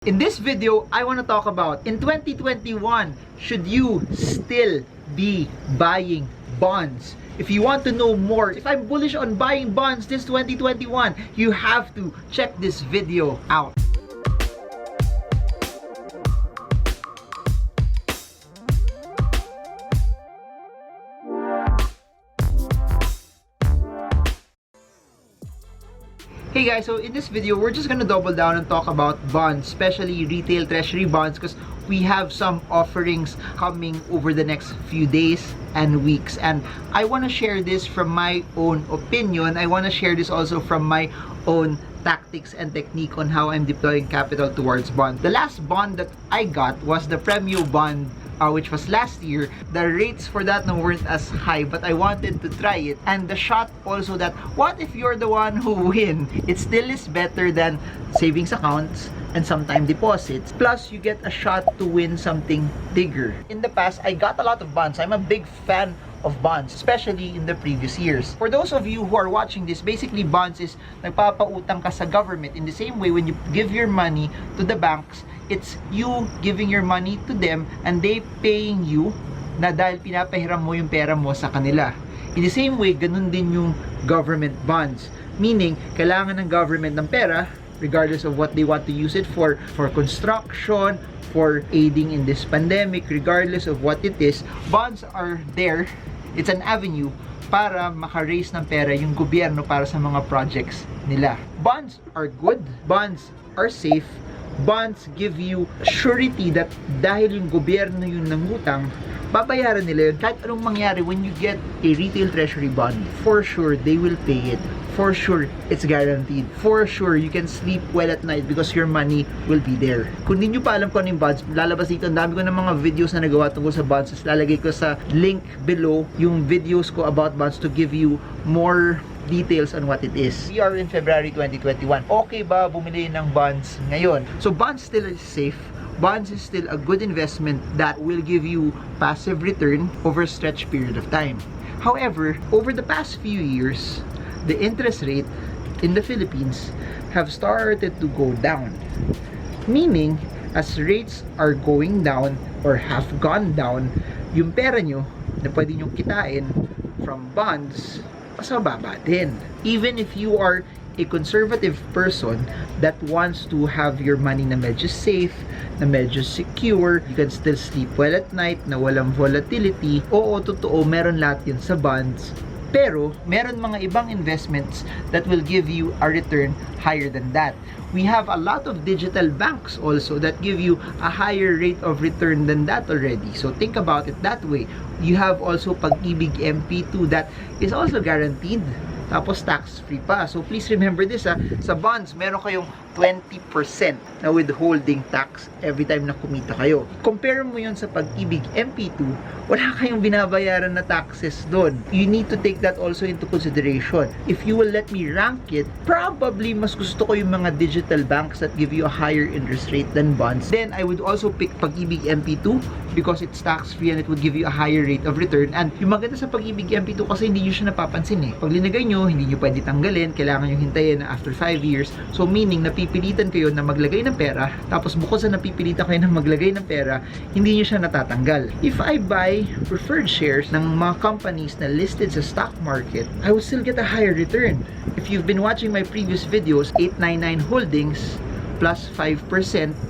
In this video, I want to talk about, in 2021, should you still be buying bonds? If you want to know more, if I'm bullish on buying bonds this 2021, you have to check this video out. Hey guys, so in this video, we're just gonna double down and talk about bonds, especially retail treasury bonds, because we have some offerings coming over the next few days and weeks. And I want to share this from my own opinion. I want to share this also from my own tactics and technique on how I'm deploying capital towards bonds. The last bond that I got was the Premium bond, which was last year. The rates for that weren't as high, but I wanted to try it. And the shot also that, what if you're the one who win? It still is better than savings accounts and sometimes deposits. Plus, you get a shot to win something bigger. In the past, I got a lot of bonds. I'm a big fan of bonds, especially in the previous years. For those of you who are watching this, basically bonds is nagpapautang ka sa government. In the same way, when you give your money to the banks, it's you giving your money to them and they paying you na dahil pinapahiram mo yung pera mo sa kanila. In the same way, ganun din yung government bonds. Meaning, kailangan ng government ng pera regardless of what they want to use it for construction, for aiding in this pandemic, regardless of what it is. Bonds are there. It's an avenue para maka-raise ng pera yung gobyerno para sa mga projects nila. Bonds are good. Bonds are safe. Bonds give you surety that dahil yung gobyerno yung nangutang, babayaran nila yun. Kahit anong mangyari, when you get a retail treasury bond, for sure, they will pay it. For sure, it's guaranteed. For sure, you can sleep well at night because your money will be there. Kung hindi nyo pa alam kung ano yung bonds, lalabas dito. Ang dami ko ng mga videos na nagawa tungkol sa bonds. Lalagay ko sa link below yung videos ko about bonds to give you more details on what it is. We are in February 2021. Okay ba bumili ng bonds ngayon? So bonds still is safe. Bonds is still a good investment that will give you passive return over a stretched period of time. However, over the past few years, the interest rate in the Philippines have started to go down. Meaning, as rates are going down or have gone down, yung pera nyo na pwede nyo kitain from bonds, mas mababa din. Even if you are a conservative person that wants to have your money na medyo safe, na medyo secure, you can still sleep well at night, na walang volatility. Oo, totoo, meron lahat yun sa bonds. Pero, meron mga ibang investments that will give you a return higher than that. We have a lot of digital banks also that give you a higher rate of return than that already. So, think about it that way. You have also Pag-ibig MP2 that is also guaranteed. Tapos tax-free pa. So please remember this sa bonds, meron kayong 20% na withholding tax every time na kumita kayo. Compare mo yun sa Pag-ibig MP2, wala kayong binabayaran na taxes doon. You need to take that also into consideration. If you will let me rank it, probably mas gusto ko yung mga digital banks that give you a higher interest rate than bonds. Then I would also pick Pag-ibig MP2 because it's tax-free and it would give you a higher rate of return. And yung maganda sa Pag-ibig MP2 kasi hindi nyo siya napapansin eh. Pag linagay nyo, hindi nyo pwede tanggalin, kailangan nyo hintayin na after 5 years. So meaning, napipilitan kayo na maglagay ng pera, tapos bukod sa napipilitan kayo na maglagay ng pera, hindi nyo siya natatanggal. If I buy preferred shares ng mga companies na listed sa stock market, I will still get a higher return. If you've been watching my previous videos, 899 Holdings, plus 5%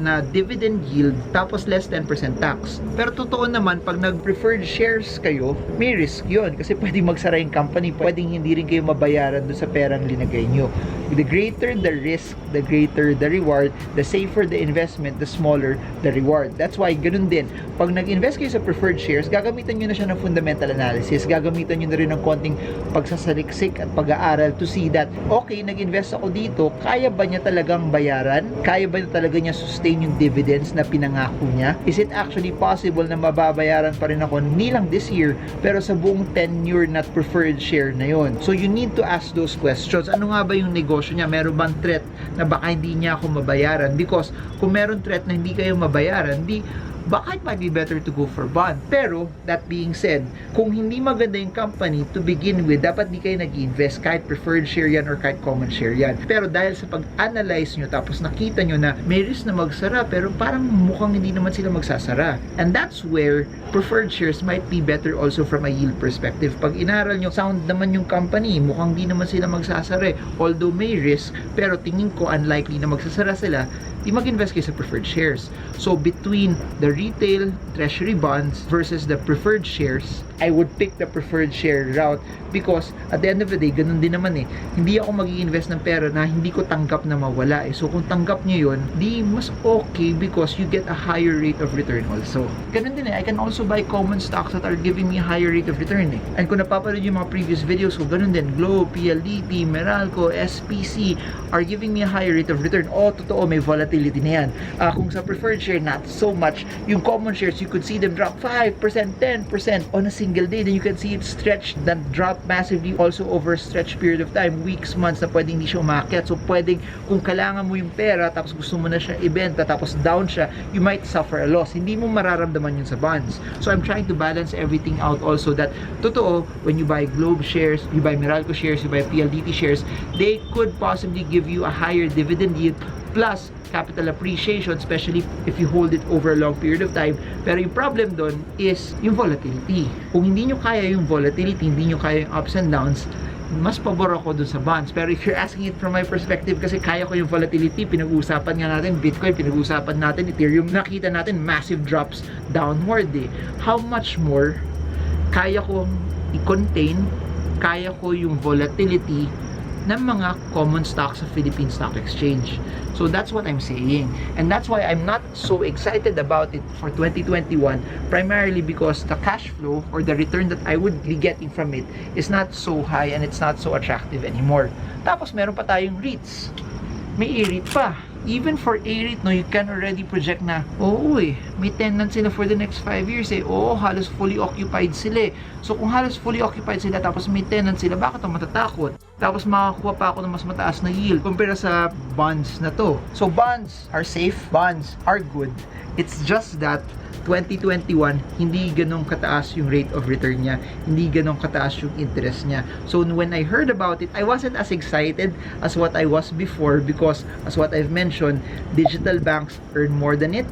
na dividend yield, tapos less 10% tax. Pero totoo naman, pag nag-preferred shares kayo, may risk yun. Kasi pwedeng magsara yung company, pwedeng hindi rin kayo mabayaran doon sa perang linagay nyo. The greater the risk, the greater the reward. The safer the investment, the smaller the reward. That's why, ganun din. Pag nag-invest kayo sa preferred shares, gagamitan nyo na siya ng fundamental analysis. Gagamitan nyo na rin ng konting pagsasaliksik at pag-aaral to see that, okay, nag-invest ako dito, kaya ba niya talagang bayaran? Kaya ba talaga niya sustain yung dividends na pinangako niya? Is it actually possible na mababayaran pa rin ako hindi lang this year, pero sa buong tenure na preferred share na yon? So you need to ask those questions. Ano nga ba yung negosyo niya? Meron bang threat na baka hindi niya ako mabayaran? Because kung meron threat na hindi kayo mabayaran, di baka it might be better to go for bond. Pero, that being said, kung hindi maganda yung company to begin with, dapat di kayo nag-invest kahit preferred share yan or kahit common share yan. Pero dahil sa pag-analyze nyo, tapos nakita nyo na may risk na magsara, pero parang mukhang hindi naman sila magsasara. And that's where preferred shares might be better also from a yield perspective. Pag inaral nyo, sound naman yung company, mukhang di naman sila magsasara. Although may risk, pero tingin ko unlikely na magsasara sila, di mag-invest kayo sa preferred shares. So, between the retail treasury bonds versus the preferred shares, I would pick the preferred share route because at the end of the day, ganun din naman eh. Hindi ako mag-i-invest ng pera na hindi ko tanggap na mawala eh. So, kung tanggap nyo yun, di mas okay because you get a higher rate of return also. Ganun din eh. I can also buy common stocks that are giving me a higher rate of return eh. And kung napapanood yung mga previous videos ko, ganun din. Globe, PLDT, Meralco, SPC are giving me a higher rate of return. Oh, totoo, may volatility na yan. Kung sa preferred share, not so much. Yung common shares, you could see them drop 5%, 10% on a single day. Then you can see it stretch, then drop massively also over a stretched period of time, weeks, months, na pwedeng hindi siya umakyat. So pwedeng kung kailangan mo yung pera tapos gusto mo na siya ibenta tapos down siya, you might suffer a loss. Hindi mo mararamdaman yun sa bonds. So I'm trying to balance everything out also that totoo, when you buy Globe shares, you buy Meralco shares, you buy PLDT shares, they could possibly give you a higher dividend yield plus capital appreciation, especially if you hold it over a long period of time. Pero yung problem doon is yung volatility. Kung hindi nyo kaya yung volatility, hindi nyo kaya yung ups and downs, mas pabor ako dun sa bonds. Pero if you're asking it from my perspective, kasi kaya ko yung volatility, pinag-uusapan nga natin Bitcoin, pinag-uusapan natin Ethereum, nakita natin massive drops downward eh. How much more kaya kong i-contain, kaya ko yung volatility ng mga common stocks sa Philippine Stock Exchange. So that's what I'm saying. And that's why I'm not so excited about it for 2021, primarily because the cash flow or the return that I would be getting from it is not so high and it's not so attractive anymore. Tapos meron pa tayong REITs. May REIT pa. Even for A-REIT, no, you can already project na, oo eh, may tenant sila for the next 5 years eh. Oo, halos fully occupied sila eh. So kung halos fully occupied sila tapos may tenant sila, bakit ako matatakot? Tapos makakuha pa ako ng mas mataas na yield compare sa bonds na to. So bonds are safe, bonds are good. It's just that 2021, hindi ganong kataas yung rate of return niya, hindi ganong kataas yung interest niya. So when I heard about it, I wasn't as excited as what I was before because as what I've mentioned, digital banks earn more than it,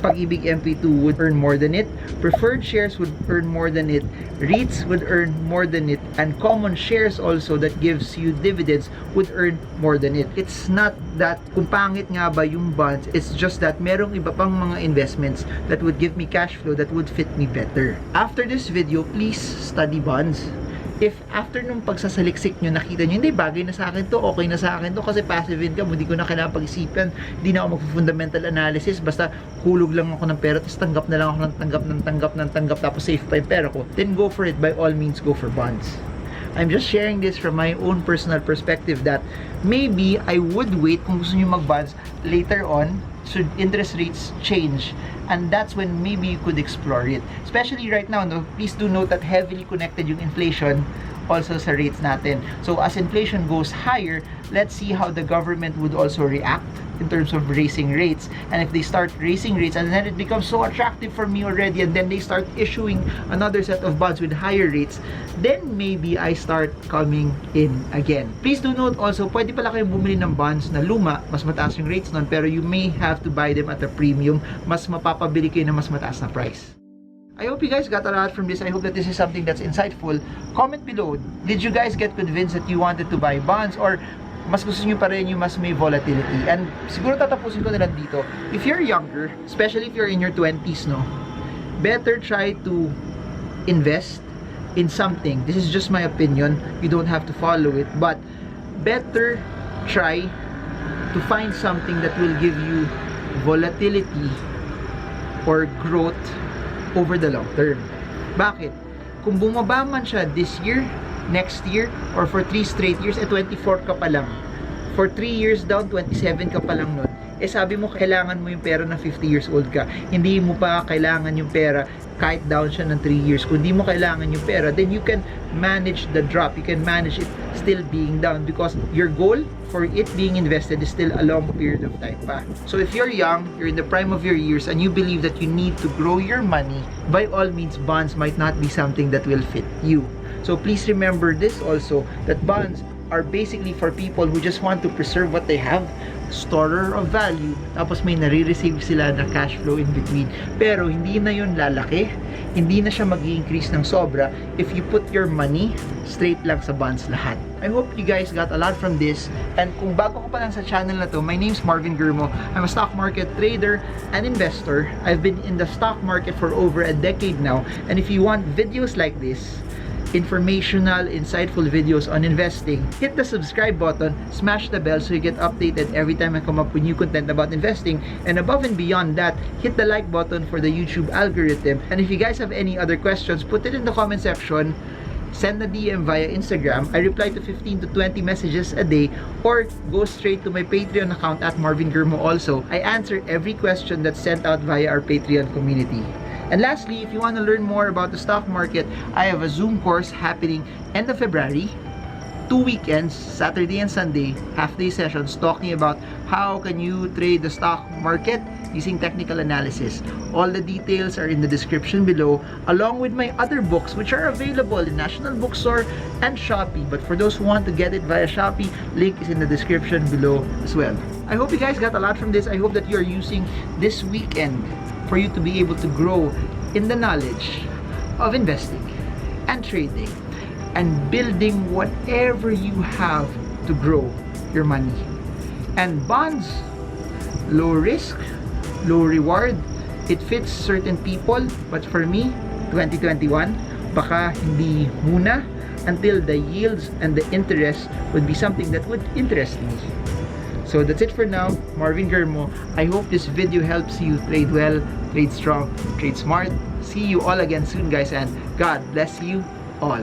Pag-ibig MP2 would earn more than it, preferred shares would earn more than it, REITs would earn more than it, and common shares also that gives you dividends would earn more than it. It's not that kung pangit nga ba yung bonds, it's just that merong iba pang mga investments that would give me cash flow that would fit me better. After this video, please study bonds. If after nung pagsasaliksik nyo, nakita nyo, hindi, bagay na sa akin to, okay na sa akin to, kasi passive income, hindi ko na kailangan pag-isipan, hindi na ako mag-fundamental analysis, basta hulog lang ako ng pera, tapos tanggap na lang ako ng tanggap, tapos safe pa yung pera ko, then go for it. By all means, go for bonds. I'm just sharing this from my own personal perspective that maybe I would wait kung gusto nyo mag-bonds later on, should interest rates change. And that's when maybe you could explore it. Especially right now, no? Please do note that heavily connected yung inflation also sa rates natin. So as inflation goes higher, let's see how the government would also react in terms of raising rates. And if they start raising rates and then it becomes so attractive for me already, and then they start issuing another set of bonds with higher rates, then maybe I start coming in again. Please do note also, pwede pala kayong bumili ng bonds na luma, mas mataas yung rates nun, pero you may have to buy them at a premium, mas mapapabili kayo na mas mataas na price. I hope you guys got a lot from this. I hope that this is something that's insightful. Comment below, did you guys get convinced that you wanted to buy bonds, or mas gusto nyo pa rin yung mas may volatility? And siguro tatapusin ko na lang dito, if you're younger, especially if you're in your 20s, no, better try to invest in something. This is just my opinion, you don't have to follow it, but better try to find something that will give you volatility or growth over the long term. Bakit? Kung bumaba man siya this year, next year, or for 3 straight years, 24 ka pa lang. For 3 years down, 27 ka pa lang nun. Eh sabi mo kailangan mo yung pera na 50 years old ka. Hindi mo pa kailangan yung pera kahit down siya ng 3 years. Kung di mo kailangan yung pera, then you can manage the drop. You can manage it still being down because your goal for it being invested is still a long period of time pa. So if you're young, you're in the prime of your years, and you believe that you need to grow your money, by all means, bonds might not be something that will fit you. So please remember this also, that bonds are basically for people who just want to preserve what they have, storer of value, tapos may nare-receive sila na cash flow in between. Pero hindi na yun lalaki, hindi na siya mag-i-increase ng sobra if you put your money straight lang sa bonds lahat. I hope you guys got a lot from this, and kung bago ka pa lang sa channel na to, my name's Marvin Germo. I'm a stock market trader and investor. I've been in the stock market for over a decade now, and if you want videos like this, informational, insightful videos on investing, hit the subscribe button, smash the bell so you get updated every time I come up with new content about investing. And above and beyond that, hit the like button for the YouTube algorithm. And if you guys have any other questions, put it in the comment section. Send a DM via Instagram. I reply to 15 to 20 messages a day, or go straight to my Patreon account at Marvin Germo also. I answer every question that's sent out via our Patreon community. And lastly, if you want to learn more about the stock market, I have a Zoom course happening end of February. 2 weekends, Saturday and Sunday, half-day sessions talking about how can you trade the stock market using technical analysis. All the details are in the description below, along with my other books which are available in National Bookstore and Shopee. But for those who want to get it via Shopee, link is in the description below as well. I hope you guys got a lot from this. I hope that you are using this weekend for you to be able to grow in the knowledge of investing and trading and building whatever you have to grow your money. And bonds, low risk, low reward. It fits certain people, but for me, 2021, baka hindi muna until the yields and the interest would be something that would interest me. So that's it for now. Marvin Germo. I hope this video helps you trade well, trade strong, trade smart. See you all again soon, guys, and God bless you all.